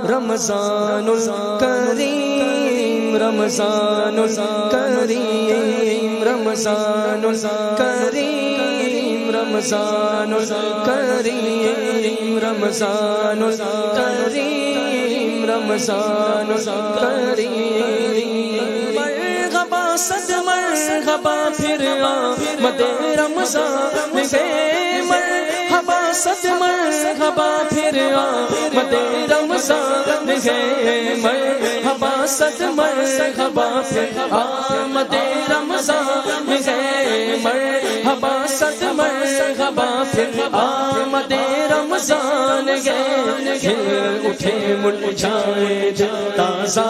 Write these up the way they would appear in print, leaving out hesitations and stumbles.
رمضان الکریم رمضان الکریم رمضان الکریم رمضان الکریم رمضان الکریم رمضان الکریم مرحبا صد مرحبا پھر آمد رمضان ہے مرحبا صد مرحبا پھر آمد رمضان ہے مرحبا صد مرحبا پھر آمد رمضان ہے مرحبا صد مرحبا پھر آمد رمضان ہے کھل اٹھے مرجھائے تازہ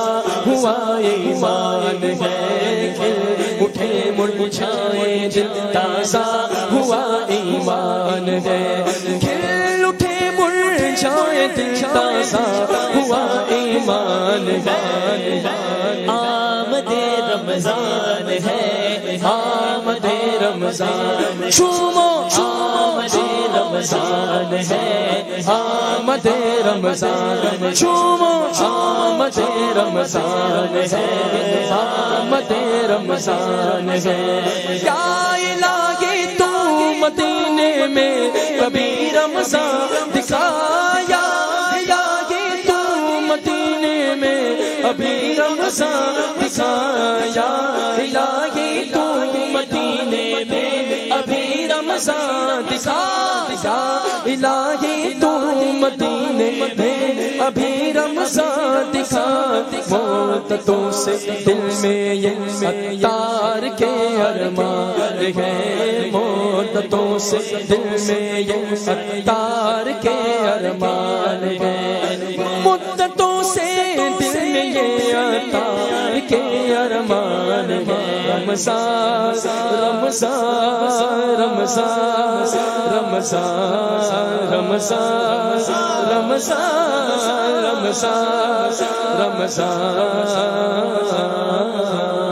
ہوا ایمان ہے کھل اٹھے مرجھائے تازہ ہوا ایمان ہے کھل اٹھے مرجھائے تازہ ہوا ایمان ہے آمد رمضان ہے آمد رمضان چومو آمد رمضان ہے آمد رمضان چومو آمد رمضان ہے آمد رمضان ہے یا الہی تو مدینے میں کبھی رمضان دکھایا الہی تو مدینے میں ابھی رمضان دکھایا الہی تو مدینے میں ابھی رمضان دکھایا الہی تو مدینے میں ابھی رمضان دکھا مدتوں سے دل میں یہ ستار کے ارمان ہے مدتوں سے دل میں یہ ستار کے ارمان ہے مدتوں سے دل میں یہ ستار کے ارمان ہے رمضان رمضان رمضان رمضان رمضان رمضان رمضان رمضان